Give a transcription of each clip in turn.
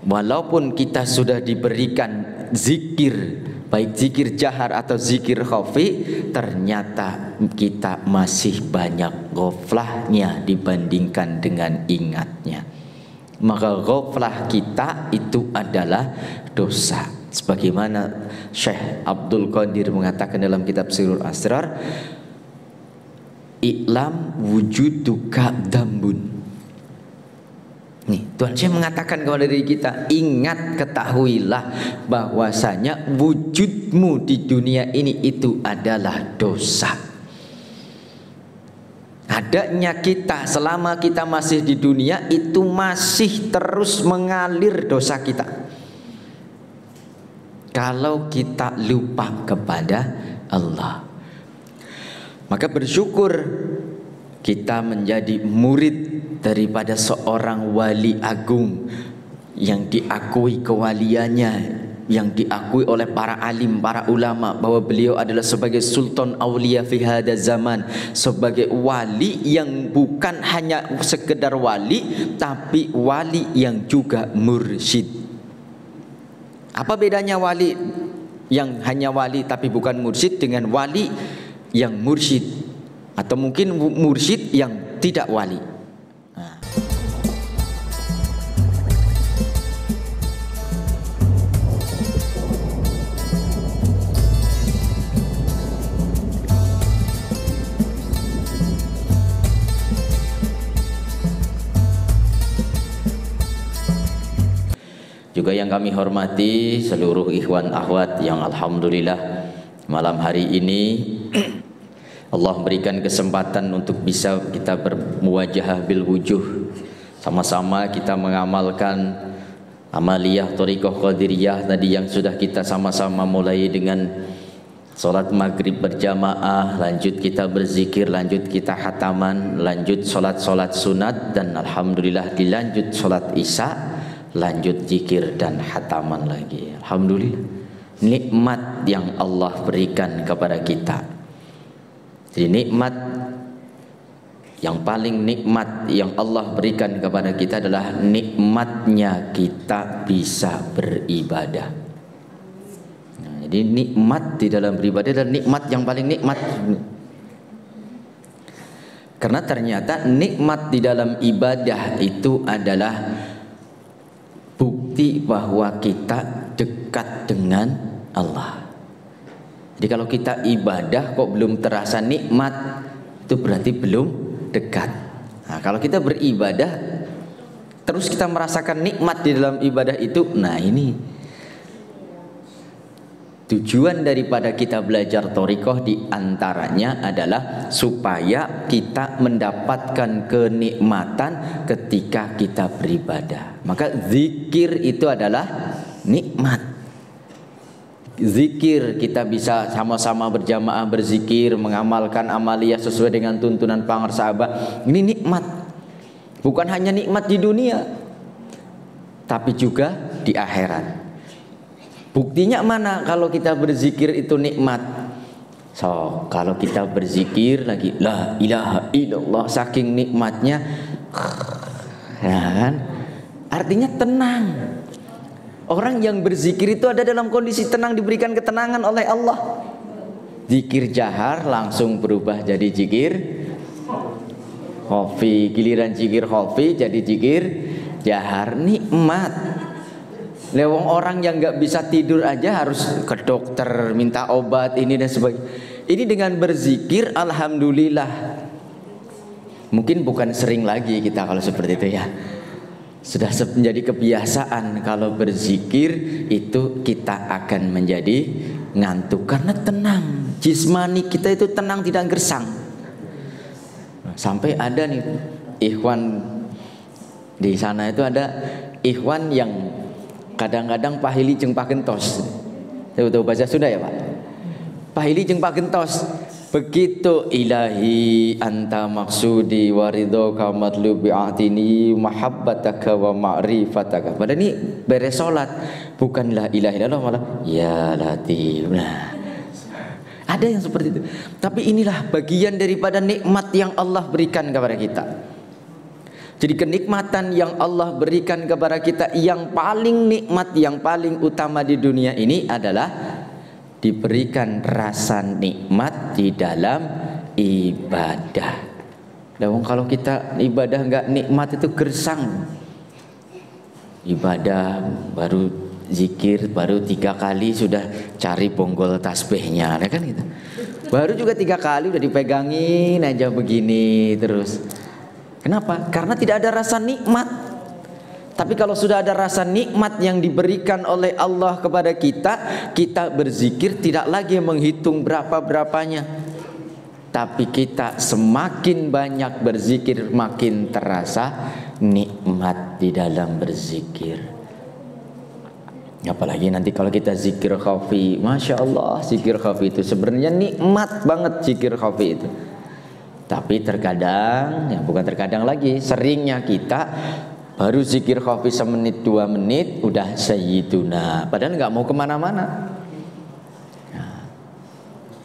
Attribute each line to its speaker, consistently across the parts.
Speaker 1: walaupun kita sudah diberikan zikir, baik zikir jahar atau zikir khafi, ternyata kita masih banyak ghaflahnya dibandingkan dengan ingatnya. Maka ghaflah kita itu adalah dosa. Sebagaimana Syekh Abdul Qadir mengatakan dalam kitab Sirrul Asrar, "I'lam wujuduka dambun." Nih, Tuhan Syekh mengatakan kepada diri kita, ingat, ketahuilah bahwasanya wujudmu di dunia ini itu adalah dosa. Adanya kita selama kita masih di dunia itu masih terus mengalir dosa kita. Kalau kita lupa kepada Allah, maka bersyukur kita menjadi murid daripada seorang wali agung yang diakui kewaliannya, yang diakui oleh para alim, para ulama, bahwa beliau adalah sebagai sultan aulia fi hada zaman, sebagai wali yang bukan hanya sekedar wali, tapi wali yang juga mursyid. Apa bedanya wali yang hanya wali tapi bukan mursyid dengan wali yang mursyid, atau mungkin mursyid yang tidak wali? Juga yang kami hormati seluruh ikhwan akhwat yang alhamdulillah malam hari ini Allah berikan kesempatan untuk bisa kita bermuwajahah bil wujuh, sama-sama kita mengamalkan amaliyah thariqah qadiriyah tadi yang sudah kita sama-sama mulai dengan salat maghrib berjamaah, lanjut kita berzikir, lanjut kita khataman, lanjut salat-salat sunat, dan alhamdulillah dilanjut salat isya, lanjut zikir dan khataman lagi. Alhamdulillah, nikmat yang Allah berikan kepada kita. Jadi nikmat yang paling nikmat yang Allah berikan kepada kita adalah nikmatnya kita bisa beribadah. Nah, jadi nikmat di dalam beribadah adalah nikmat yang paling nikmat. Karena ternyata nikmat di dalam ibadah itu adalah bukti bahwa kita dekat dengan Allah. Jadi kalau kita ibadah kok belum terasa nikmat, itu berarti belum dekat. Nah, kalau kita beribadah terus kita merasakan nikmat di dalam ibadah itu, nah ini tujuan daripada kita belajar thariqah, diantaranya adalah supaya kita mendapatkan kenikmatan ketika kita beribadah. Maka zikir itu adalah nikmat. Zikir, kita bisa sama-sama berjamaah berzikir, mengamalkan amaliyah sesuai dengan tuntunan pangarsaaba. Ini nikmat. Bukan hanya nikmat di dunia, tapi juga di akhirat. Buktinya mana kalau kita berzikir itu nikmat? So, kalau kita berzikir lagi la ilaha illallah, saking nikmatnya, ya kan? Artinya tenang. Orang yang berzikir itu ada dalam kondisi tenang, diberikan ketenangan oleh Allah. Zikir jahar langsung berubah jadi zikir khafi, giliran zikir khafi jadi zikir jahar, nikmat. Lewong orang yang nggak bisa tidur aja harus ke dokter minta obat ini dan sebagainya. Ini dengan berzikir alhamdulillah. Mungkin bukan sering lagi kita kalau seperti itu ya. Sudah menjadi kebiasaan kalau berzikir itu kita akan menjadi ngantuk karena tenang. Jismani kita itu tenang, tidak gersang. Sampai ada nih ikhwan di sana, itu ada ikhwan yang kadang-kadang pahili jeung pagentos. Tahu bahasa Sunda ya, Pak? Pahili jeung pagentos. Begitu ilahi anta maksudi waridhoka matlubi atini mahabbataka wa ma'rifataka. Padahal ini beres salat, bukan la ilaha illallah, malah ya latif. Nah, ada yang seperti itu. Tapi inilah bagian daripada nikmat yang Allah berikan kepada kita. Jadi kenikmatan yang Allah berikan kepada kita yang paling nikmat, yang paling utama di dunia ini adalah diberikan rasa nikmat di dalam ibadah. Dan kalau kita ibadah nggak nikmat itu gersang. Ibadah baru zikir baru 3 kali sudah cari bonggol tasbihnya, ya kan gitu. Baru juga 3 kali udah dipegangin aja begini terus. Kenapa? Karena tidak ada rasa nikmat. Tapi kalau sudah ada rasa nikmat yang diberikan oleh Allah kepada kita, kita berzikir tidak lagi menghitung berapa-berapanya. Tapi kita semakin banyak berzikir, makin terasa nikmat di dalam berzikir. Apalagi nanti kalau kita zikir khafi, Masya Allah, zikir khafi itu sebenarnya nikmat banget zikir khafi itu. Tapi terkadang, ya bukan terkadang lagi, seringnya kita baru zikir khafi 1 menit 2 menit udah sayyiduna, padahal nggak mau kemana-mana. Nah,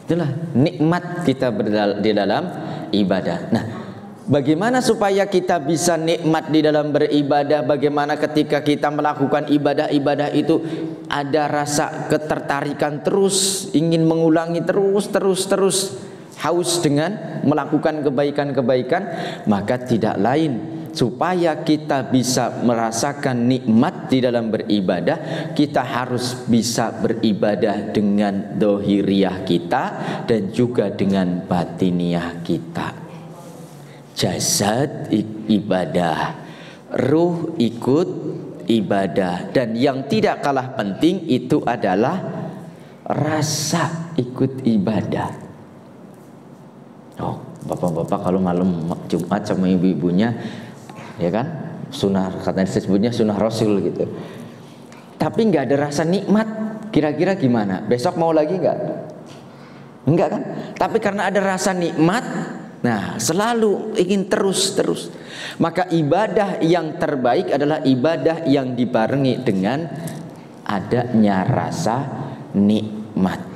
Speaker 1: itulah nikmat kita di dalam ibadah. Nah, bagaimana supaya kita bisa nikmat di dalam beribadah? Bagaimana ketika kita melakukan ibadah-ibadah itu ada rasa ketertarikan terus, ingin mengulangi terus, haus dengan melakukan kebaikan-kebaikan, maka tidak lain supaya kita bisa merasakan nikmat di dalam beribadah, kita harus bisa beribadah dengan dohiriyah kita dan juga dengan batiniah kita. Jasad ibadah, ruh ikut ibadah, dan yang tidak kalah penting itu adalah rasa ikut ibadah. Oh, bapak-bapak kalau malam Jumat sama ibu-ibunya, ya kan, sunnah, katanya disebutnya sunnah Rasul gitu. Tapi nggak ada rasa nikmat, kira-kira gimana? Besok mau lagi nggak? Enggak kan? Tapi karena ada rasa nikmat, nah selalu ingin terus. Maka ibadah yang terbaik adalah ibadah yang dibarengi dengan adanya rasa nikmat.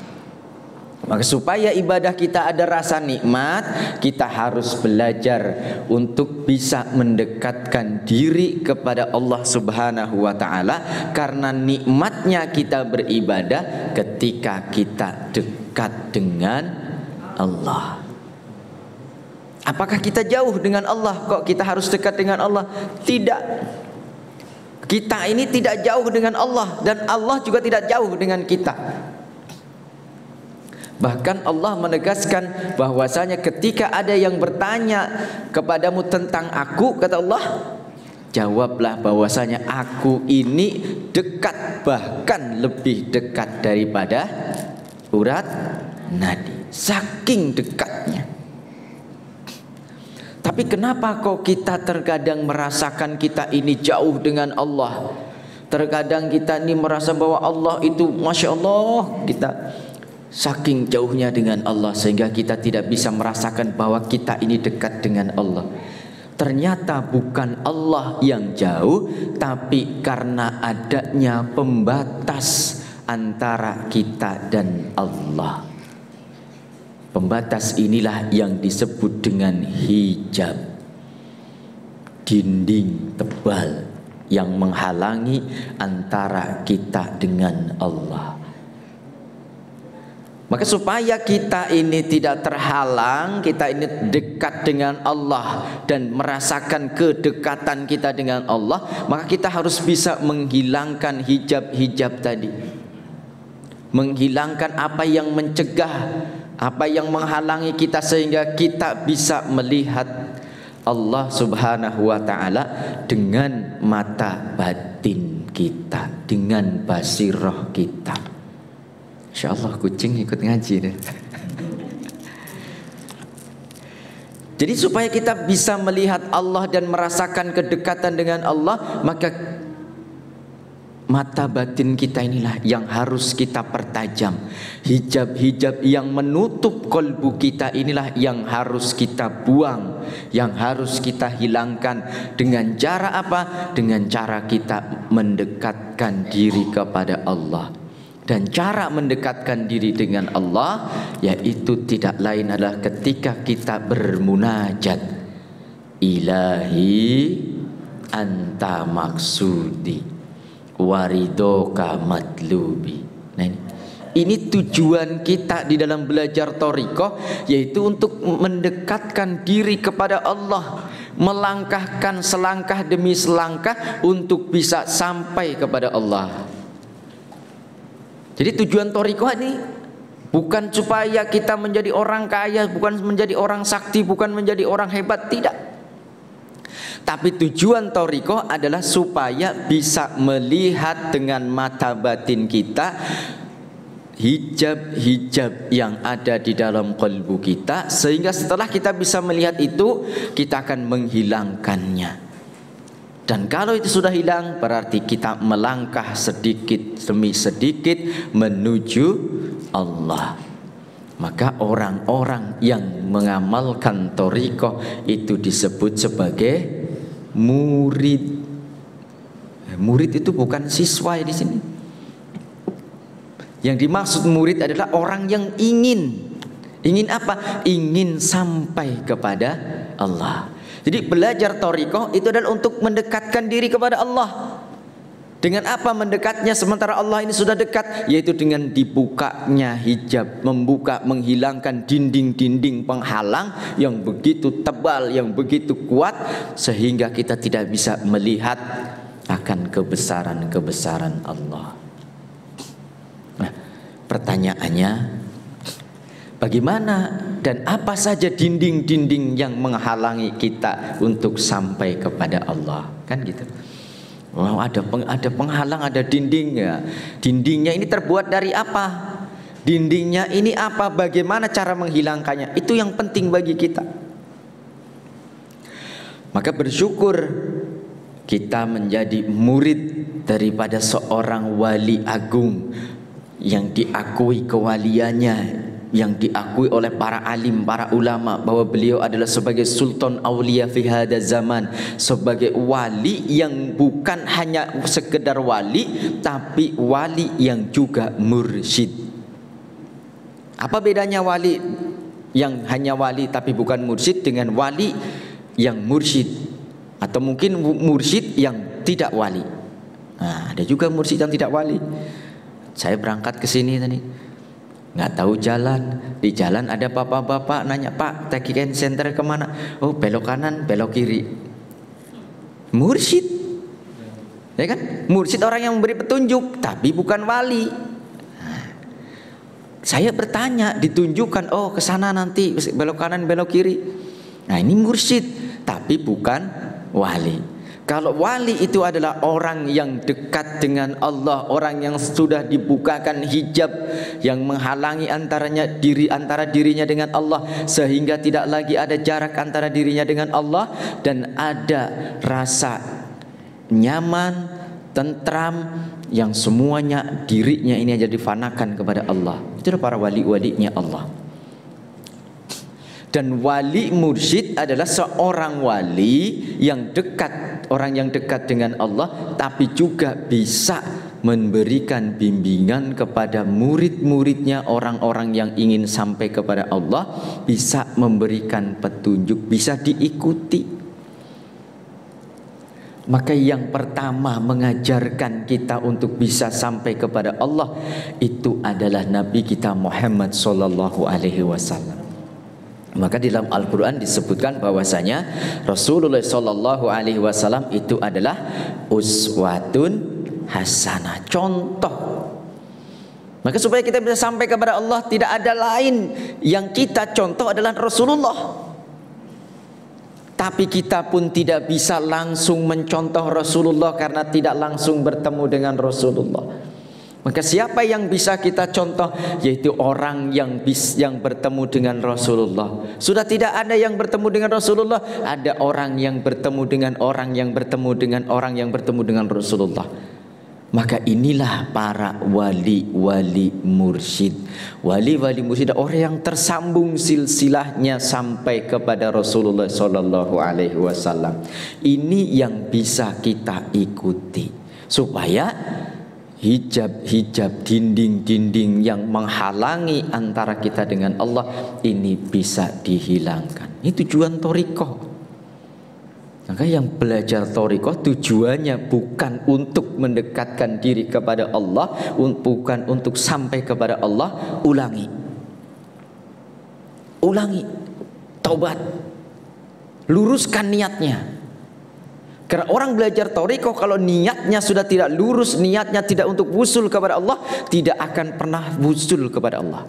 Speaker 1: Maka supaya ibadah kita ada rasa nikmat, kita harus belajar untuk bisa mendekatkan diri kepada Allah Subhanahu wa ta'ala. Karena nikmatnya kita beribadah ketika kita dekat dengan Allah. Apakah kita jauh dengan Allah? Kok kita harus dekat dengan Allah? Tidak. Kita ini tidak jauh dengan Allah, dan Allah juga tidak jauh dengan kita. Bahkan Allah menegaskan bahwasanya ketika ada yang bertanya kepadamu tentang aku, kata Allah, jawablah bahwasanya aku ini dekat, bahkan lebih dekat daripada urat nadi. Saking dekatnya. Tapi kenapa kok kita terkadang merasakan kita ini jauh dengan Allah? Terkadang kita ini merasa bahwa Allah itu Masya Allah, kita saking jauhnya dengan Allah sehingga kita tidak bisa merasakan bahwa kita ini dekat dengan Allah. Ternyata bukan Allah yang jauh, tapi karena adanya pembatas antara kita dan Allah. Pembatas inilah yang disebut dengan hijab, dinding tebal yang menghalangi antara kita dengan Allah. Maka supaya kita ini tidak terhalang, kita ini dekat dengan Allah dan merasakan kedekatan kita dengan Allah, maka kita harus bisa menghilangkan hijab-hijab tadi. Menghilangkan apa yang mencegah, apa yang menghalangi kita sehingga kita bisa melihat Allah Subhanahu wa ta'ala dengan mata batin kita, dengan basirah kita. Insya Allah kucing ikut ngaji deh. Jadi supaya kita bisa melihat Allah dan merasakan kedekatan dengan Allah, maka mata batin kita inilah yang harus kita pertajam. Hijab-hijab yang menutup kolbu kita inilah yang harus kita buang, yang harus kita hilangkan. Dengan cara apa? Dengan cara kita mendekatkan diri kepada Allah. Dan cara mendekatkan diri dengan Allah yaitu tidak lain adalah ketika kita bermunajat. Ilahi anta maksudi waridoka matlubi. Nah ini tujuan kita di dalam belajar thariqah, yaitu untuk mendekatkan diri kepada Allah, melangkahkan selangkah demi selangkah untuk bisa sampai kepada Allah. Jadi tujuan thariqah ini bukan supaya kita menjadi orang kaya, bukan menjadi orang sakti, bukan menjadi orang hebat, tidak. Tapi tujuan thariqah adalah supaya bisa melihat dengan mata batin kita hijab-hijab yang ada di dalam kalbu kita, sehingga setelah kita bisa melihat itu, kita akan menghilangkannya. Dan kalau itu sudah hilang, berarti kita melangkah sedikit demi sedikit menuju Allah. Maka orang-orang yang mengamalkan thariqah itu disebut sebagai murid. Murid itu bukan siswa di sini. Yang dimaksud murid adalah orang yang ingin apa? Ingin sampai kepada Allah. Jadi belajar thariqah itu adalah untuk mendekatkan diri kepada Allah. Dengan apa mendekatnya sementara Allah ini sudah dekat? Yaitu dengan dibukanya hijab, menghilangkan dinding-dinding penghalang yang begitu tebal, yang begitu kuat, sehingga kita tidak bisa melihat akan kebesaran-kebesaran Allah. Nah, pertanyaannya, bagaimana dan apa saja dinding-dinding yang menghalangi kita untuk sampai kepada Allah? Kan gitu. Wow, ada penghalang, ada dindingnya. Dindingnya ini terbuat dari apa? Dindingnya ini apa? Bagaimana cara menghilangkannya? Itu yang penting bagi kita. Maka bersyukur kita menjadi murid daripada seorang wali agung yang diakui kewaliannya, yang diakui oleh para alim, para ulama, bahwa beliau adalah sebagai sultan aulia fi hada zaman, sebagai wali yang bukan hanya sekedar wali, tapi wali yang juga mursyid. Apa bedanya wali yang hanya wali tapi bukan mursyid dengan wali yang mursyid, atau mungkin mursyid yang tidak wali? Nah, ada juga mursyid yang tidak wali. Saya berangkat ke sini tadi, nggak tahu jalan. Di jalan ada bapak-bapak nanya, "Pak, tagihan center kemana?" "Oh, belok kanan, belok kiri." Mursyid, ya kan? Mursyid orang yang memberi petunjuk, tapi bukan wali. Nah, saya bertanya, ditunjukkan, "Oh, ke sana nanti, belok kanan, belok kiri." Nah, ini mursyid, tapi bukan wali. Kalau wali itu adalah orang yang dekat dengan Allah, orang yang sudah dibukakan hijab yang menghalangi antara dirinya dengan Allah, sehingga tidak lagi ada jarak antara dirinya dengan Allah, dan ada rasa nyaman, tentram, yang semuanya dirinya ini aja difanakan kepada Allah. Itulah para wali-walinya Allah. Dan wali mursyid adalah seorang wali yang dekat, orang yang dekat dengan Allah, tapi juga bisa memberikan bimbingan kepada murid-muridnya, orang-orang yang ingin sampai kepada Allah, bisa memberikan petunjuk, bisa diikuti. Maka yang pertama mengajarkan kita untuk bisa sampai kepada Allah itu adalah Nabi kita Muhammad sallallahu alaihi wasallam. Maka di dalam Al-Quran disebutkan bahwasanya Rasulullah sallallahu alaihi wasallam itu adalah uswatun hasanah, contoh. Maka supaya kita bisa sampai kepada Allah, tidak ada lain yang kita contoh adalah Rasulullah. Tapi kita pun tidak bisa langsung mencontoh Rasulullah karena tidak langsung bertemu dengan Rasulullah. Maka siapa yang bisa kita contoh? Yaitu orang yang bertemu dengan Rasulullah. Sudah tidak ada yang bertemu dengan Rasulullah, ada orang yang bertemu dengan orang yang bertemu dengan orang yang bertemu dengan Rasulullah. Maka inilah para wali-wali mursyid. Wali-wali mursyid, orang yang tersambung silsilahnya sampai kepada Rasulullah sallallahu alaihi wasallam. Ini yang bisa kita ikuti supaya hijab-hijab, dinding-dinding yang menghalangi antara kita dengan Allah ini bisa dihilangkan. Ini tujuan thariqah. Maka yang belajar thariqah tujuannya bukan untuk mendekatkan diri kepada Allah, bukan untuk sampai kepada Allah. Ulangi, taubat, luruskan niatnya. Karena orang belajar thariqah kalau niatnya sudah tidak lurus, niatnya tidak untuk wusul kepada Allah, tidak akan pernah wusul kepada Allah.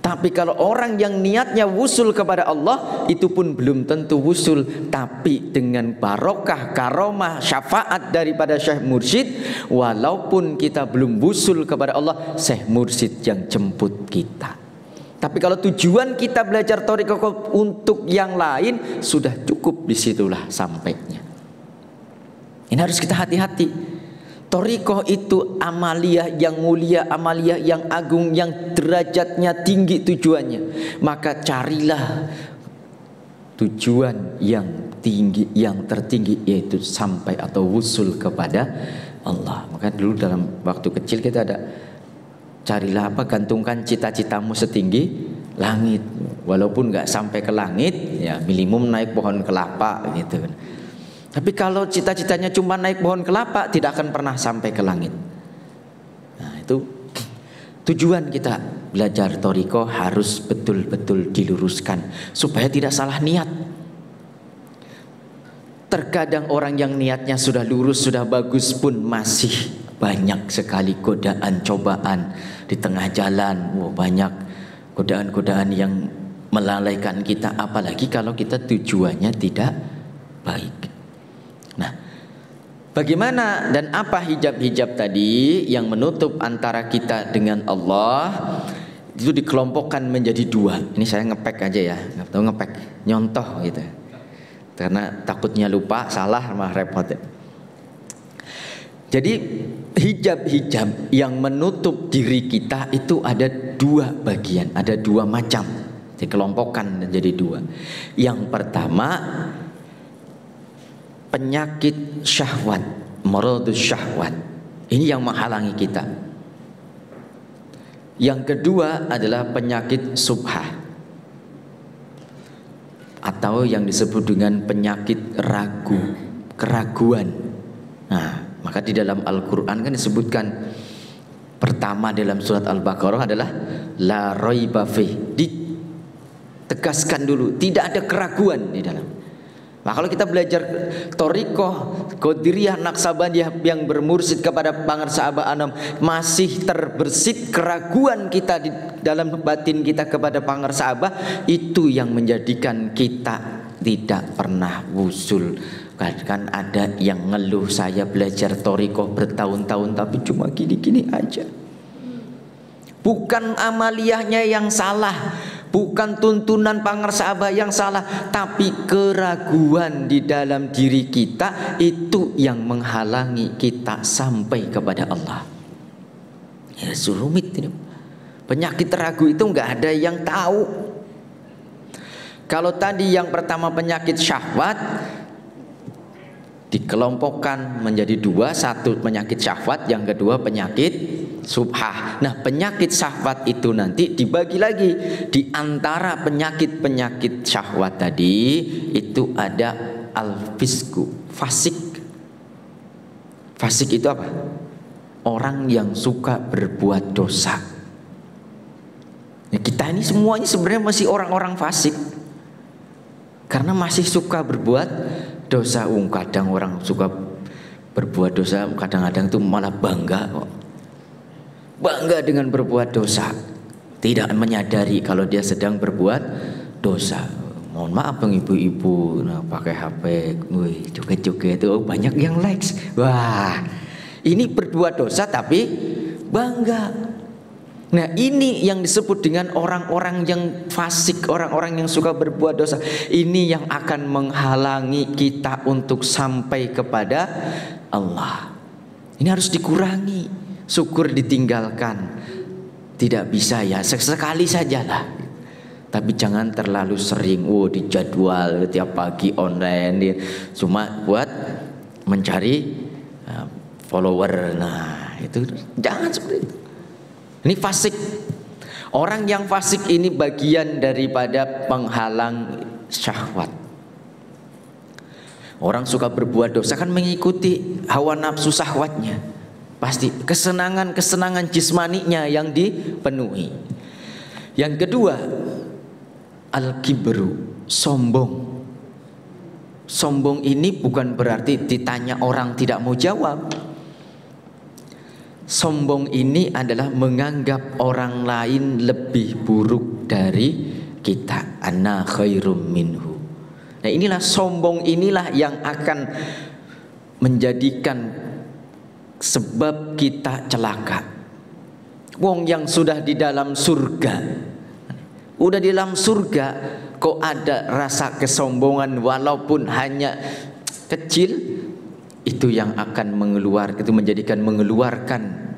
Speaker 1: Tapi kalau orang yang niatnya wusul kepada Allah, itu pun belum tentu wusul. Tapi dengan barokah, karomah, syafaat daripada Syekh Mursyid, walaupun kita belum wusul kepada Allah, Syekh Mursyid yang jemput kita. Tapi kalau tujuan kita belajar thariqah untuk yang lain, sudah cukup, disitulah sampainya. Ini harus kita hati-hati. Thariqah itu amaliyah yang mulia, amaliyah yang agung, yang derajatnya tinggi tujuannya. Maka carilah tujuan yang tinggi, yang tertinggi, yaitu sampai atau wusul kepada Allah. Maka dulu dalam waktu kecil kita ada, carilah apa, gantungkan cita-citamu setinggi langit. Walaupun nggak sampai ke langit, ya minimum naik pohon kelapa gitu. Tapi kalau cita-citanya cuma naik pohon kelapa, tidak akan pernah sampai ke langit. Nah, itu tujuan kita belajar thariqah harus betul-betul diluruskan supaya tidak salah niat. Terkadang orang yang niatnya sudah lurus, sudah bagus pun masih banyak sekali godaan, cobaan di tengah jalan. Banyak godaan-godaan yang melalaikan kita, apalagi kalau kita tujuannya tidak baik. Nah, bagaimana dan apa hijab-hijab tadi yang menutup antara kita dengan Allah? Itu dikelompokkan menjadi dua. Ini saya ngepek aja ya, nggak tahu ngepek, nyontoh gitu. Karena takutnya lupa, salah, malah repot ya. Jadi hijab-hijab yang menutup diri kita itu ada dua bagian, ada dua macam. Dikelompokkan menjadi dua. Yang pertama, penyakit syahwat, maradus syahwat. Ini yang menghalangi kita. Yang kedua adalah penyakit subhah, atau yang disebut dengan penyakit ragu, keraguan. Nah, maka di dalam Al-Quran kan disebutkan, pertama dalam surat Al-Baqarah adalah la raiba fih, ditegaskan dulu, tidak ada keraguan di dalam. Nah, kalau kita belajar thariqah Qadiriyah Naqsabandiyah yang bermursid kepada Pangersaan Anam, masih terbersit keraguan kita di dalam batin kita kepada Pangersaan, itu yang menjadikan kita tidak pernah wusul. Kan ada yang ngeluh, saya belajar thariqah bertahun-tahun tapi cuma gini-gini aja. Bukan amaliyahnya yang salah, bukan tuntunan Pangersaan yang salah, tapi keraguan di dalam diri kita itu yang menghalangi kita sampai kepada Allah. Ya, rumit ini. Penyakit ragu itu nggak ada yang tahu. Kalau tadi yang pertama penyakit syahwat dikelompokkan menjadi dua, satu penyakit syahwat, yang kedua penyakit subhah. Nah, penyakit syahwat itu nanti dibagi lagi. Di antara penyakit-penyakit syahwat tadi itu ada al-fisku, fasik. Fasik itu apa? Orang yang suka berbuat dosa. Ya, kita ini semuanya sebenarnya masih orang-orang fasik, karena masih suka berbuat dosa. Kadang orang suka berbuat dosa, kadang-kadang itu malah bangga kok. Bangga dengan berbuat dosa, tidak menyadari kalau dia sedang berbuat dosa. Mohon maaf bang ibu-ibu, pakai HP, joget-joget itu banyak yang likes. Wah, ini berbuat dosa tapi bangga. Nah, ini yang disebut dengan orang-orang yang fasik, orang-orang yang suka berbuat dosa. Ini yang akan menghalangi kita untuk sampai kepada Allah. Ini harus dikurangi, syukur ditinggalkan. Tidak bisa ya, sesekali sajalah. Tapi jangan terlalu sering, dijadwal tiap pagi online, cuma buat mencari follower. Nah, itu jangan seperti itu. Ini fasik. Orang yang fasik ini bagian daripada penghalang syahwat. Orang suka berbuat dosa kan mengikuti hawa nafsu syahwatnya. Pasti kesenangan-kesenangan jismaninya yang dipenuhi. Yang kedua, al-kibru, sombong. Sombong ini bukan berarti ditanya orang tidak mau jawab. Sombong ini adalah menganggap orang lain lebih buruk dari kita. Ana khairum minhu. Nah, inilah sombong, inilah yang akan menjadikan sebab kita celaka. Wong yang sudah di dalam surga, udah di dalam surga, kok ada rasa kesombongan walaupun hanya kecil, itu yang akan mengeluarkan, itu menjadikan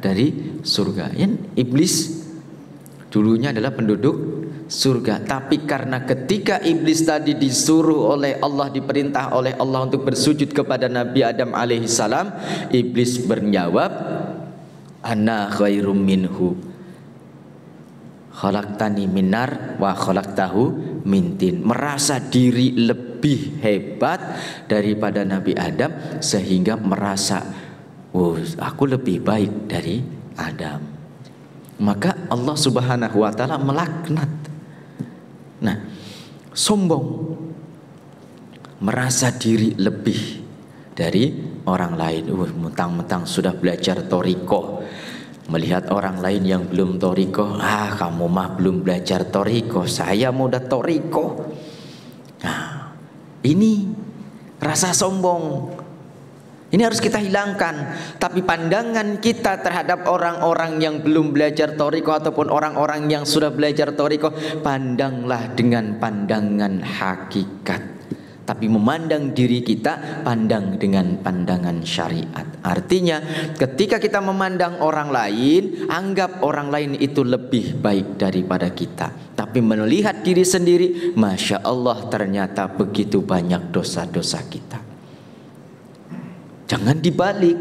Speaker 1: dari surga. Iblis dulunya adalah penduduk surga, tapi karena ketika iblis tadi disuruh oleh Allah, diperintah oleh Allah untuk bersujud kepada Nabi Adam alaihissalam, iblis berjawab, ana khairum minhu, khalaqtani minar wa khalaqtahu min tin. Merasa diri lebih hebat daripada Nabi Adam, sehingga merasa, oh, aku lebih baik dari Adam. Maka Allah Subhanahu wa taala melaknat. Nah, sombong, merasa diri lebih dari orang lain. Mentang-mentang sudah belajar thoriqoh, melihat orang lain yang belum thoriqoh, kamu mah belum belajar thoriqoh, saya mau udah thoriqoh. Nah, ini rasa sombong. Ini harus kita hilangkan. Tapi pandangan kita terhadap orang-orang yang belum belajar thoriqoh ataupun orang-orang yang sudah belajar thoriqoh, pandanglah dengan pandangan hakikat. Tapi memandang diri kita, pandang dengan pandangan syariat. Artinya ketika kita memandang orang lain, anggap orang lain itu lebih baik daripada kita. Tapi melihat diri sendiri, Masya Allah, ternyata begitu banyak dosa-dosa kita. Jangan dibalik,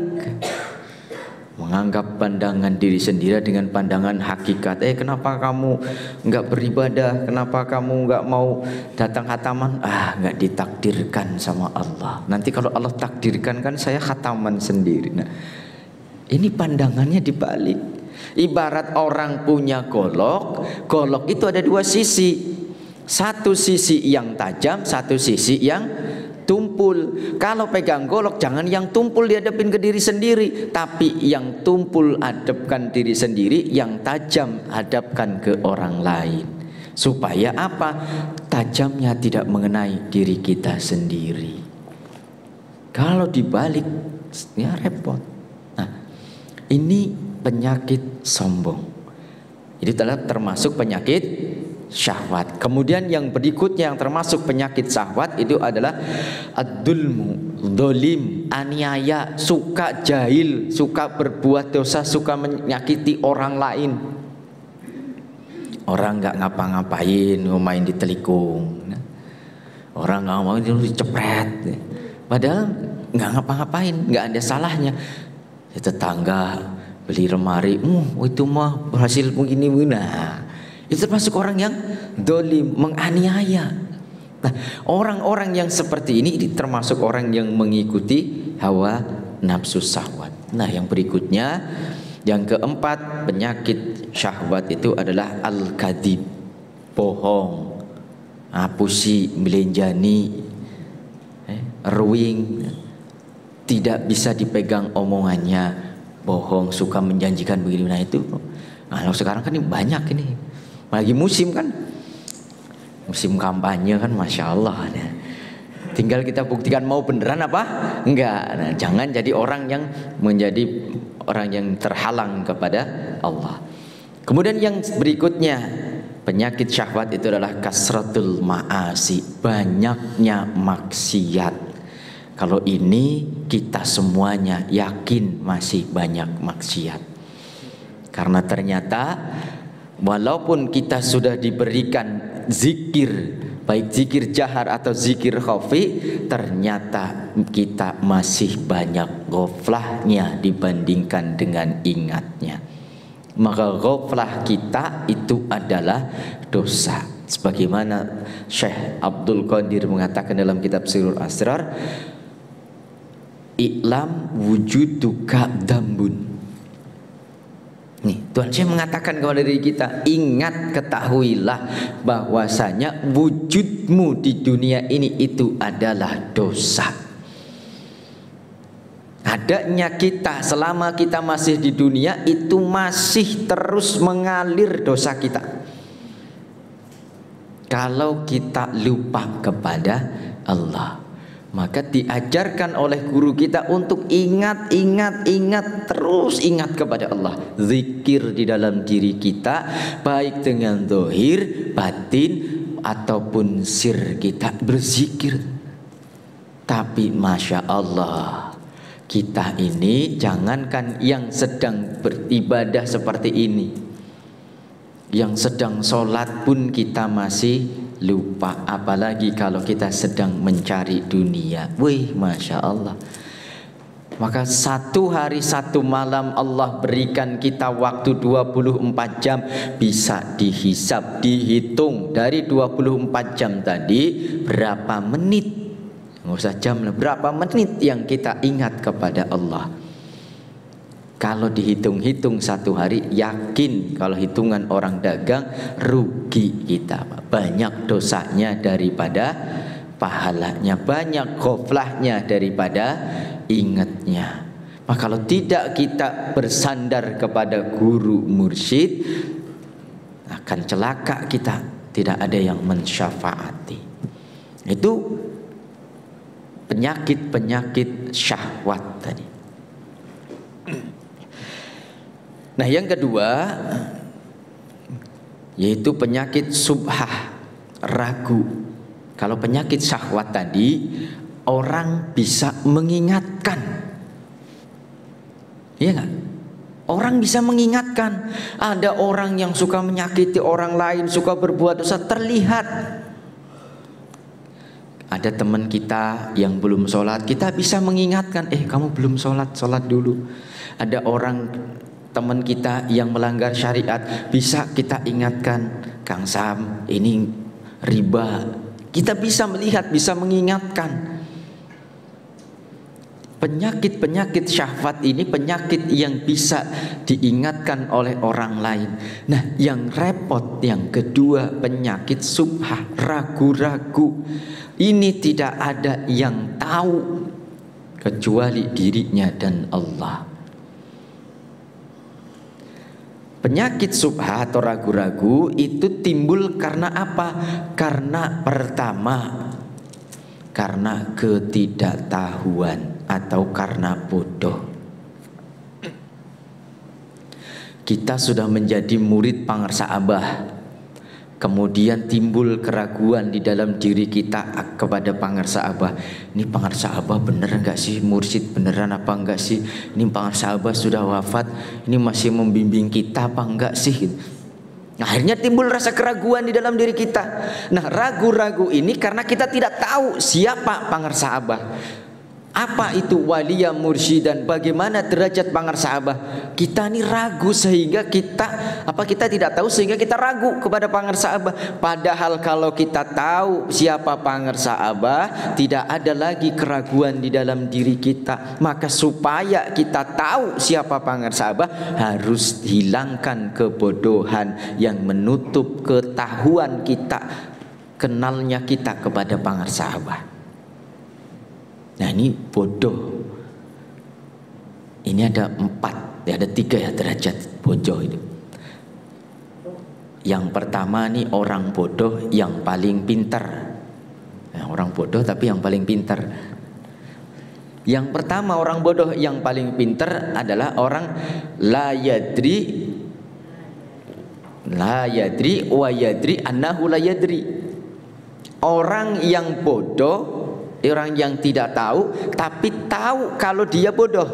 Speaker 1: menganggap pandangan diri sendiri dengan pandangan hakikat. Kenapa kamu nggak beribadah? Kenapa kamu nggak mau datang khataman? Nggak ditakdirkan sama Allah. Nanti kalau Allah takdirkan kan saya khataman sendiri. Nah, ini pandangannya dibalik. Ibarat orang punya golok, golok itu ada dua sisi. Satu sisi yang tajam, satu sisi yang tumpul. Kalau pegang golok, jangan yang tumpul dihadapin ke diri sendiri, tapi yang tumpul hadapkan diri sendiri, yang tajam hadapkan ke orang lain. Supaya apa? Tajamnya tidak mengenai diri kita sendiri. Kalau dibalik, ya repot. Nah, ini penyakit sombong. Ini adalah termasuk penyakit syahwat. Kemudian yang berikutnya yang termasuk penyakit syahwat itu adalah ad-dulmu, dolim, aniaya, suka jahil, suka berbuat dosa, suka menyakiti orang lain. Orang nggak ngapa-ngapain, main di telikung. Orang nggak mau dicepret, padahal nggak ngapa-ngapain, nggak ada salahnya. Tetangga beli lemari, itu mah berhasil begini. Nah, itu termasuk orang yang dolim, menganiaya. Nah, orang-orang yang seperti ini termasuk orang yang mengikuti hawa nafsu syahwat. Nah, yang berikutnya, yang keempat, penyakit syahwat itu adalah al-kadhib, bohong, apusi, melenjani, ruwing, tidak bisa dipegang omongannya, bohong, suka menjanjikan begini. Nah, itu, kalau sekarang kan ini banyak ini. Lagi musim kan, musim kampanye kan, Masya Allah. Nah, tinggal kita buktikan mau beneran apa enggak. Nah, jangan jadi orang yang menjadi orang yang terhalang kepada Allah. Kemudian yang berikutnya, penyakit syahwat itu adalah kasratul ma'asi, banyaknya maksiat. Kalau ini kita semuanya yakin masih banyak maksiat. Karena ternyata walaupun kita sudah diberikan zikir, baik zikir jahar atau zikir khafi, ternyata kita masih banyak ghaflahnya dibandingkan dengan ingatnya. Maka ghaflah kita itu adalah dosa. Sebagaimana Syekh Abdul Qadir mengatakan dalam kitab Sirrul Asrar, I'lam wujuduka dambun. Nih, Tuhan Syekh mengatakan kepada diri kita, ingat, ketahuilah bahwasanya wujudmu di dunia ini itu adalah dosa. Adanya kita selama kita masih di dunia itu masih terus mengalir dosa kita. Kalau kita lupa kepada Allah, maka diajarkan oleh guru kita untuk ingat, terus ingat kepada Allah. Zikir di dalam diri kita, baik dengan zahir, batin, ataupun sir kita berzikir. Tapi Masya Allah, kita ini jangankan yang sedang beribadah seperti ini, yang sedang sholat pun kita masih lupa, apalagi kalau kita sedang mencari dunia. Wih, Masya Allah. Maka satu hari satu malam Allah berikan kita waktu 24 jam, bisa dihisab, dihitung dari 24 jam tadi berapa menit, nggak usah jam, berapa menit yang kita ingat kepada Allah. Kalau dihitung-hitung satu hari, yakin kalau hitungan orang dagang rugi kita, banyak dosanya daripada pahalanya, banyak ghaflahnya daripada ingatnya. Maka kalau tidak kita bersandar kepada guru mursyid, akan celaka kita, tidak ada yang mensyafaati. Itu penyakit-penyakit syahwat tadi. Nah, yang kedua yaitu penyakit subhah, ragu. Kalau penyakit syahwat tadi, orang bisa mengingatkan, iya nggak? Orang bisa mengingatkan. Ada orang yang suka menyakiti orang lain, suka berbuat dosa, terlihat. Ada teman kita yang belum sholat, kita bisa mengingatkan, kamu belum sholat, sholat dulu. Ada orang teman kita yang melanggar syariat, bisa kita ingatkan, Kang Sam, ini riba. Kita bisa melihat, bisa mengingatkan. Penyakit-penyakit syahwat ini penyakit yang bisa diingatkan oleh orang lain. Nah, yang repot yang kedua, penyakit subhah, ragu-ragu. Ini tidak ada yang tahu kecuali dirinya dan Allah. Penyakit subhah atau ragu-ragu itu timbul karena apa? Karena pertama, karena ketidaktahuan atau karena bodoh. Kita sudah menjadi murid pangarsa Abah, kemudian timbul keraguan di dalam diri kita kepada pangarsa Abah. Ini pangarsa Abah bener enggak sih? Mursyid beneran apa enggak sih? Ini pangarsa Abah sudah wafat, ini masih membimbing kita apa enggak sih? Akhirnya timbul rasa keraguan di dalam diri kita. Nah, ragu-ragu ini karena kita tidak tahu siapa pangarsa Abah. Apa itu waliya mursyidan? Bagaimana derajat pangarsa Abah? Kita ini ragu sehingga kita tidak tahu sehingga kita ragu kepada pangarsa Abah. Padahal kalau kita tahu siapa pangarsa Abah, tidak ada lagi keraguan di dalam diri kita. Maka supaya kita tahu siapa pangarsa Abah, harus hilangkan kebodohan yang menutup ketahuan kita, kenalnya kita kepada pangarsa Abah. Nah, ini bodoh. Ini ada 4, ada 3 ya derajat bodoh itu. Yang pertama nih orang bodoh yang paling pintar. Nah, orang bodoh tapi yang paling pintar. Yang pertama orang bodoh yang paling pintar adalah orang la yadri wa yadri annahu la yadri. Orang yang bodoh, orang yang tidak tahu tapi tahu kalau dia bodoh.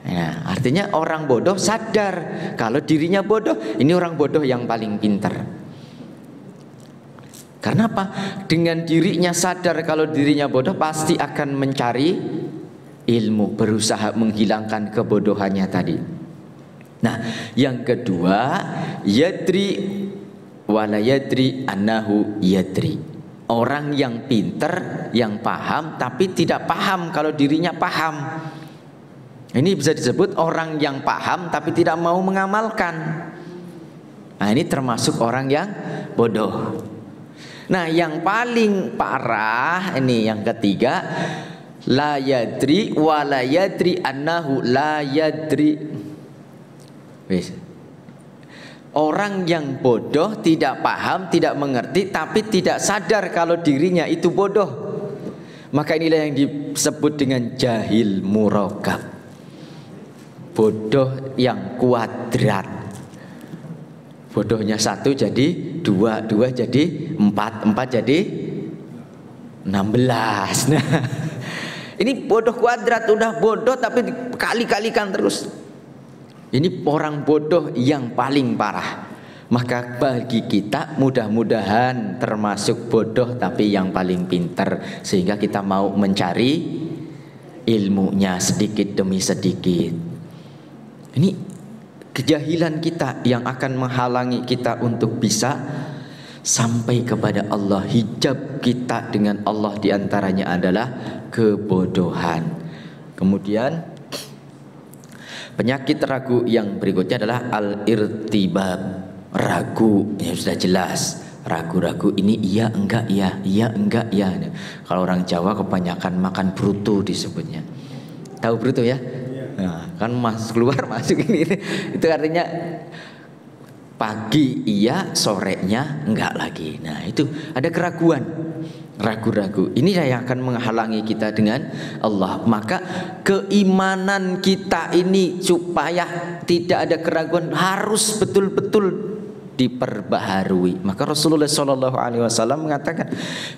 Speaker 1: Nah, artinya orang bodoh sadar kalau dirinya bodoh. Ini orang bodoh yang paling pintar. Karena apa? Dengan dirinya sadar kalau dirinya bodoh, pasti akan mencari ilmu, berusaha menghilangkan kebodohannya tadi. Nah, yang kedua, yadri wala yadri annahu yadri. Orang yang pinter, yang paham, tapi tidak paham kalau dirinya paham. Ini bisa disebut orang yang paham tapi tidak mau mengamalkan. Nah, ini termasuk orang yang bodoh. Nah, yang paling parah ini yang ketiga, la yadri wa la yadri annahu la yadri. Orang yang bodoh, tidak paham, tidak mengerti, tapi tidak sadar kalau dirinya itu bodoh. Maka inilah yang disebut dengan jahil murakkab. Bodoh yang kuadrat. Bodohnya 1 jadi 2, 2 jadi 4, 4 jadi 16. Nah, ini bodoh kuadrat, udah bodoh tapi kali-kalikan terus. Ini orang bodoh yang paling parah. Maka bagi kita mudah-mudahan termasuk bodoh tapi yang paling pinter, sehingga kita mau mencari ilmunya sedikit demi sedikit. Ini kejahilan kita yang akan menghalangi kita untuk bisa sampai kepada Allah. Hijab kita dengan Allah diantaranya adalah kebodohan. Kemudian penyakit ragu yang berikutnya adalah al-irtibab, ragu. Ya sudah jelas, ragu-ragu ini iya enggak ya, iya enggak ya. Kalau orang Jawa kebanyakan makan bruto disebutnya. Tahu bruto ya? Nah, kan keluar masuk ini. Itu artinya pagi iya, sorenya enggak lagi. Nah, itu ada keraguan, ragu-ragu. Ini yang akan menghalangi kita dengan Allah. Maka keimanan kita ini supaya tidak ada keraguan harus betul-betul diperbaharui. Maka Rasulullah SAW mengatakan,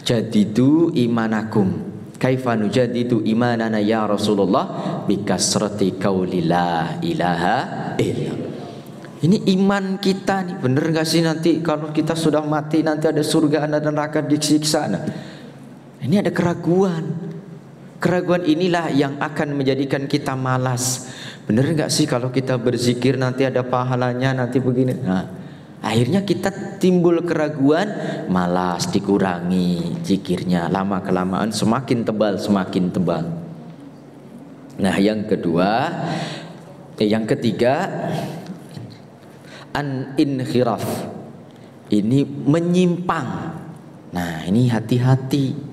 Speaker 1: jadidu imanakum. Kaifa nujadidu imanana ya Rasulullah? Bikasrati qauli la ilaha illallah. Ini iman kita nih, bener gak sih nanti kalau kita sudah mati nanti ada surga, ada neraka, disiksa. Nah, ini ada keraguan. Keraguan inilah yang akan menjadikan kita malas. Bener gak sih kalau kita berzikir nanti ada pahalanya, nanti begini. Nah, akhirnya kita timbul keraguan, malas, dikurangi zikirnya. Lama kelamaan semakin tebal, semakin tebal. Nah, yang ketiga an-inkhiraf, ini menyimpang. Nah, ini hati-hati.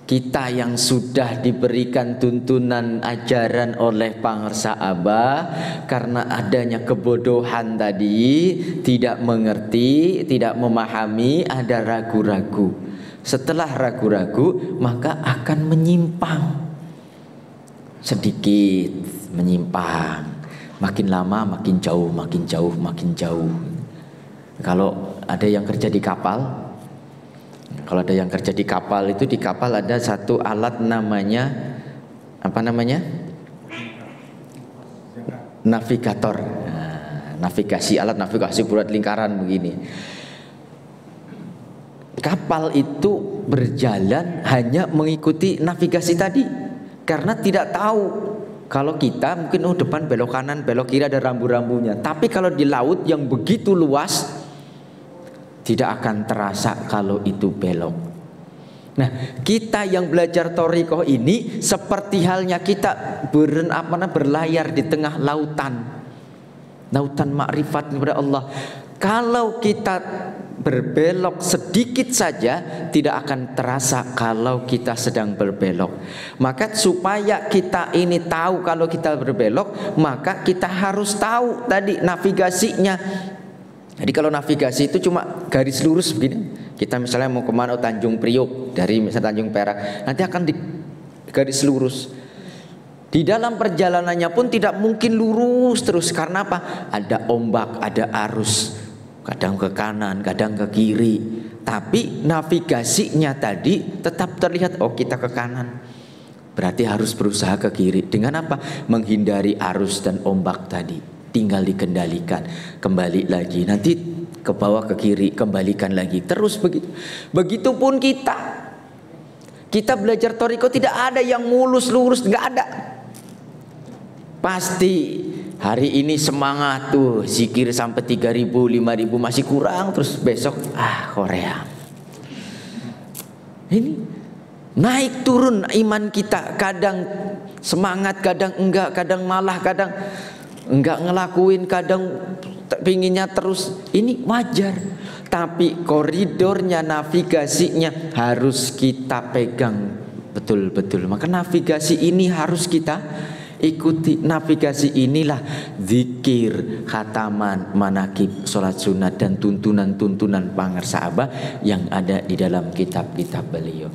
Speaker 1: Kita yang sudah diberikan tuntunan ajaran oleh pangersa Abah, karena adanya kebodohan tadi, tidak mengerti, tidak memahami, ada ragu-ragu. Setelah ragu-ragu, maka akan menyimpang. Sedikit menyimpang. Makin lama makin jauh, makin jauh, makin jauh. Kalau ada yang kerja di kapal, itu di kapal ada satu alat namanya apa namanya? Navigator. Nah, navigasi, alat navigasi bulat lingkaran begini. Kapal itu berjalan hanya mengikuti navigasi tadi karena tidak tahu. Kalau kita mungkin depan belok kanan, belok kiri ada rambu-rambunya. Tapi kalau di laut yang begitu luas, tidak akan terasa kalau itu belok. Nah, kita yang belajar thariqah ini seperti halnya kita berlayar di tengah lautan makrifat kepada Allah. Kalau kita berbelok sedikit saja, tidak akan terasa kalau kita sedang berbelok. Maka supaya kita ini tahu kalau kita berbelok, maka kita harus tahu tadi navigasinya. Jadi kalau navigasi itu cuma garis lurus begini, kita misalnya mau kemana, Tanjung Priok, dari misalnya Tanjung Perak, nanti akan di garis lurus. Di dalam perjalanannya pun tidak mungkin lurus terus, karena apa? Ada ombak, ada arus, kadang ke kanan, kadang ke kiri. Tapi navigasinya tadi tetap terlihat, oh kita ke kanan, berarti harus berusaha ke kiri. Dengan apa? Menghindari arus dan ombak tadi. Tinggal dikendalikan, kembali lagi, nanti ke bawah ke kiri, kembalikan lagi, terus begitu. Begitupun kita belajar thariqah tidak ada yang mulus lurus, nggak ada. Pasti hari ini semangat tuh zikir sampai 3.000, 5.000 masih kurang, terus besok Korea. Ini naik turun iman kita, kadang semangat, kadang enggak, kadang malah, kadang enggak ngelakuin, kadang pinginnya terus. Ini wajar, tapi koridornya, navigasinya harus kita pegang betul-betul. Maka navigasi ini harus kita ikuti. Navigasi inilah zikir, khataman, manakib, sholat sunat, dan tuntunan-tuntunan pangarsa Abah yang ada di dalam kitab-kitab beliau.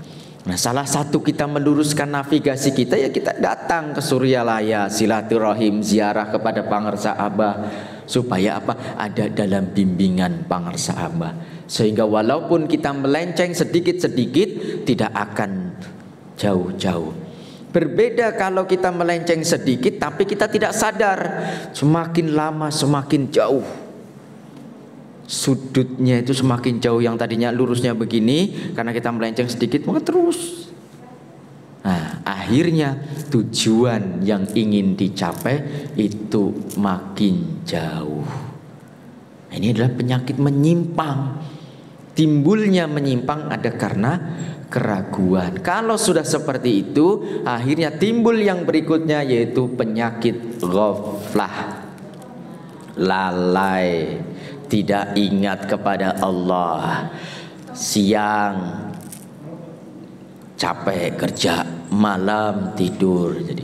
Speaker 1: Nah, salah satu kita meluruskan navigasi kita, ya kita datang ke Suryalaya, silaturahim, ziarah kepada pangarsa Abah, supaya apa? Ada dalam bimbingan pangarsa Abah, sehingga walaupun kita melenceng sedikit-sedikit tidak akan jauh-jauh. Berbeda kalau kita melenceng sedikit tapi kita tidak sadar, semakin lama semakin jauh sudutnya, itu semakin jauh. Yang tadinya lurusnya begini, karena kita melenceng sedikit maka terus. Nah, akhirnya tujuan yang ingin dicapai itu makin jauh. Nah, ini adalah penyakit menyimpang. Timbulnya menyimpang ada karena keraguan. Kalau sudah seperti itu, akhirnya timbul yang berikutnya, yaitu penyakit ghaflah, lalai, tidak ingat kepada Allah. Siang capek kerja, malam tidur. Jadi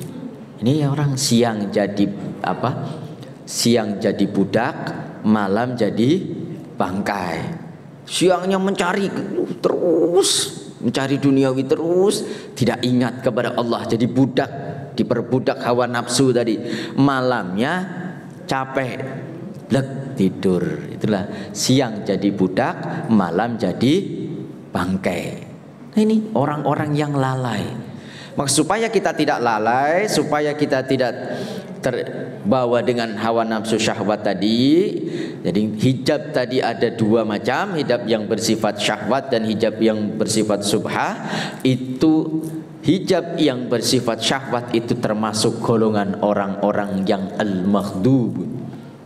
Speaker 1: ini orang siang jadi apa? Siang jadi budak, malam jadi bangkai. Siangnya mencari terus, mencari duniawi terus, tidak ingat kepada Allah, jadi budak, diperbudak hawa nafsu tadi. Malamnya capek, blek, tidur. Itulah siang jadi budak, malam jadi bangkai. Nah, ini orang-orang yang lalai. Maka supaya kita tidak lalai, supaya kita tidak terbawa dengan hawa nafsu syahwat tadi. Jadi hijab tadi ada dua macam, hijab yang bersifat syahwat dan hijab yang bersifat subhah. Itu hijab yang bersifat syahwat itu termasuk golongan orang-orang yang al-maghdub,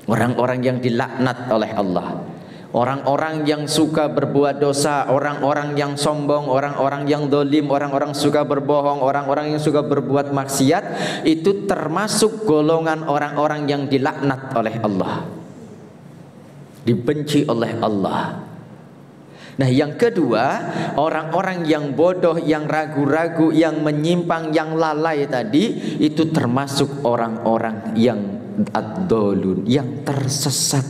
Speaker 1: orang-orang yang dilaknat oleh Allah, orang-orang yang suka berbuat dosa, orang-orang yang sombong, orang-orang yang dolim, orang-orang suka berbohong, orang-orang yang suka berbuat maksiat. Itu termasuk golongan orang-orang yang dilaknat oleh Allah, dibenci oleh Allah. Nah, yang kedua, orang-orang yang bodoh, yang ragu-ragu, yang menyimpang, yang lalai tadi, itu termasuk orang-orang yang ad-dolun, yang tersesat.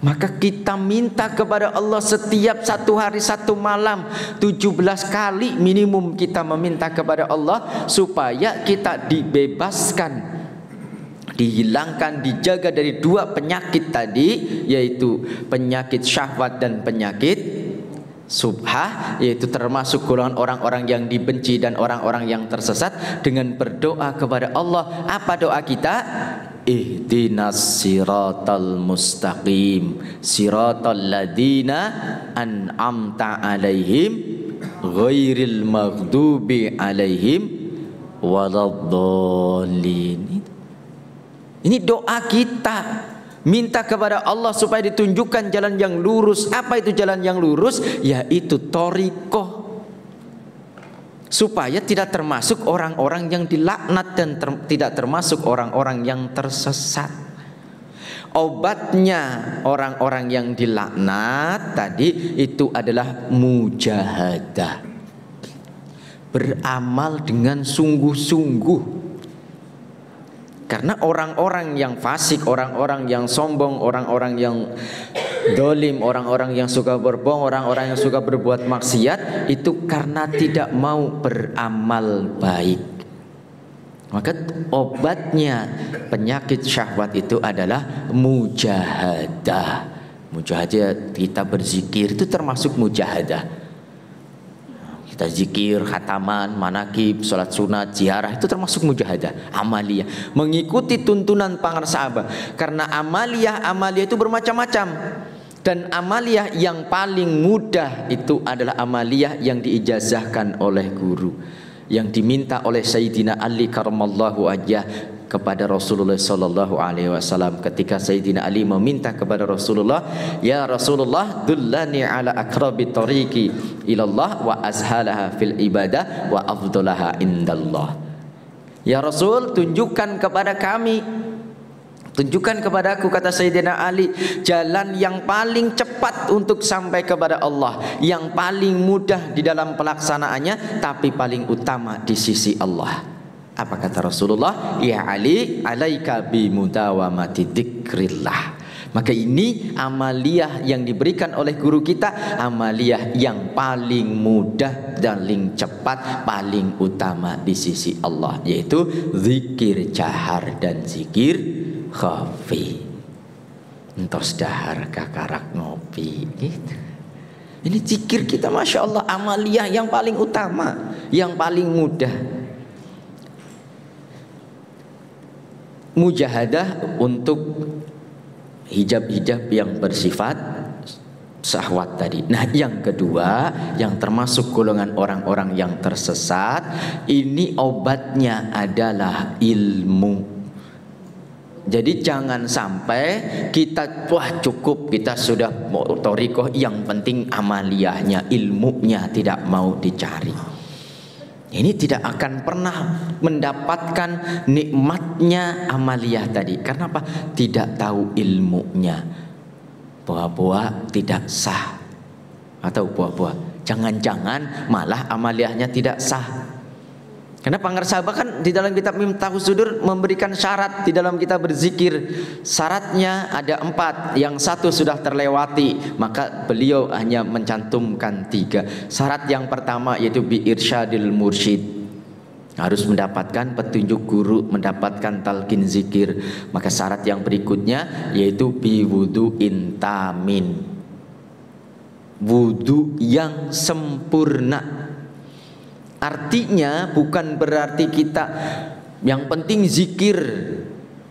Speaker 1: Maka kita minta kepada Allah setiap satu hari satu malam 17 kali minimum kita meminta kepada Allah supaya kita dibebaskan, dihilangkan, dijaga dari dua penyakit tadi, yaitu penyakit syahwat dan penyakit subhah, yaitu termasuk golongan orang-orang yang dibenci dan orang-orang yang tersesat. Dengan berdoa kepada Allah, apa doa kita? Ihdinas siratal mustaqim, siratal ladina an'amta alaihim, ghairil maghdubi alaihim waladdallin. Ini doa kita, minta kepada Allah supaya ditunjukkan jalan yang lurus. Apa itu jalan yang lurus? Yaitu thariqah, supaya tidak termasuk orang-orang yang dilaknat dan tidak termasuk orang-orang yang tersesat. Obatnya orang-orang yang dilaknat tadi itu adalah mujahadah, beramal dengan sungguh-sungguh. Karena orang-orang yang fasik, orang-orang yang sombong, orang-orang yang dolim, orang-orang yang suka berbohong, orang-orang yang suka berbuat maksiat, itu karena tidak mau beramal baik. Maka obatnya penyakit syahwat itu adalah mujahadah. Mujahadah, kita berzikir itu termasuk mujahadah. Kita zikir, khataman, manakib, sholat sunat, ziarah, itu termasuk mujahadah, amaliyah, mengikuti tuntunan pangarsa Abah. Karena amaliyah itu bermacam-macam. Dan amaliyah yang paling mudah itu adalah amaliyah yang diijazahkan oleh guru, yang diminta oleh Sayyidina Ali karamallahu wajhah. kepada Rasulullah sallallahu alaihi wasallam ketika Sayyidina Ali meminta kepada Rasulullah, "Ya Rasulullah, dullani ala aqrabi tariqi ilallah wa azhalaha fil ibadah wa afdalaha indallah." Ya Rasul, tunjukkan kepada kami, tunjukkan kepadaku, kata Sayyidina Ali, jalan yang paling cepat untuk sampai kepada Allah, yang paling mudah di dalam pelaksanaannya, tapi paling utama di sisi Allah. Apa kata Rasulullah? "Ya Ali, alaika bi mudawamati dzikrillah." Maka ini amaliyah yang diberikan oleh guru kita, amaliyah yang paling mudah, paling cepat, paling utama di sisi Allah, yaitu zikir jahar dan zikir khafi. Entos dahar kakarak ngopi gitu. Ini zikir kita, Masya Allah, amaliyah yang paling utama, yang paling mudah. Mujahadah untuk hijab-hijab yang bersifat syahwat tadi. Nah, yang kedua, yang termasuk golongan orang-orang yang tersesat, ini obatnya adalah ilmu. Jadi jangan sampai kita, wah cukup, kita sudah thariqah, yang penting amaliyahnya, ilmunya tidak mau dicari. Ini tidak akan pernah mendapatkan nikmatnya amaliyah tadi. Karena apa? Tidak tahu ilmunya. Buah-buah tidak sah. Atau buah-buah, jangan-jangan malah amaliyahnya tidak sah. Karena Pangersabah kan di dalam kitab Miftahus Sudur memberikan syarat di dalam kita berzikir. Syaratnya ada 4, yang 1 sudah terlewati, maka beliau hanya mencantumkan 3. Syarat yang pertama yaitu bi irsyadil mursyid, harus mendapatkan petunjuk guru, mendapatkan talqin zikir. Maka syarat yang berikutnya yaitu bi wudu'in tamin, wudu yang sempurna. Artinya bukan berarti kita yang penting zikir,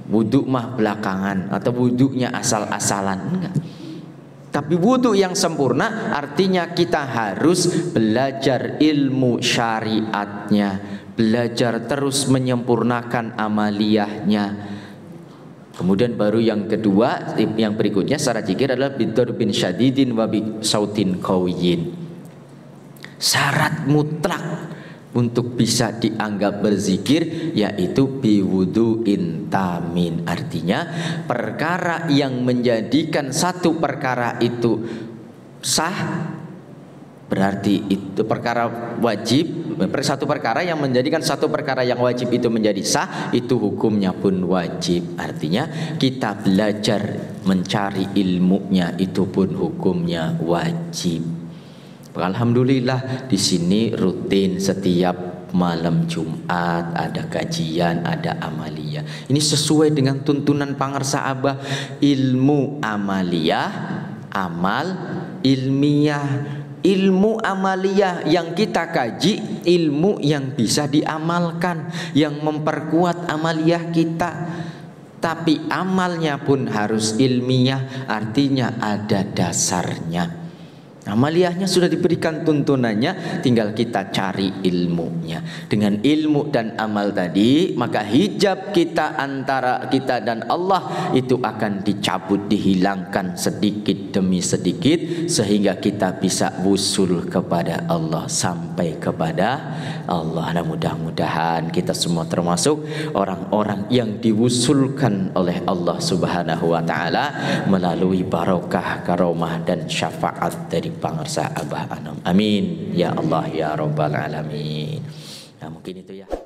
Speaker 1: wudhu mah belakangan, atau wudhunya asal-asalan, enggak. Tapi wudhu yang sempurna artinya kita harus belajar ilmu syariatnya, belajar terus menyempurnakan amaliyahnya. Kemudian baru yang kedua, yang berikutnya syarat zikir adalah bidurbin syadidin wa bi sautin qawiyin. Syarat mutlak untuk bisa dianggap berzikir yaitu biwudu'in tamin. Artinya perkara yang menjadikan satu perkara itu sah, berarti itu perkara wajib. Satu perkara yang menjadikan satu perkara yang wajib itu menjadi sah, itu hukumnya pun wajib. Artinya kita belajar mencari ilmunya, itu pun hukumnya wajib. Alhamdulillah di sini rutin setiap malam Jumat ada kajian, ada amaliyah. Ini sesuai dengan tuntunan Pangersabah, ilmu amaliyah, amal ilmiah. Ilmu amaliyah yang kita kaji, ilmu yang bisa diamalkan, yang memperkuat amaliyah kita. Tapi amalnya pun harus ilmiah, artinya ada dasarnya. Amaliyahnya sudah diberikan tuntunannya, tinggal kita cari ilmunya. Dengan ilmu dan amal tadi, maka hijab kita antara kita dan Allah itu akan dicabut, dihilangkan sedikit demi sedikit, sehingga kita bisa wusul kepada Allah, sampai kepada Allah. Nah, mudah-mudahan kita semua termasuk orang-orang yang diwusulkan oleh Allah Subhanahu wa taala melalui barokah, karomah dan syafaat dari Pangersabah Anom. Amin ya Allah ya Rabbal alamin. Nah, mungkin itu ya.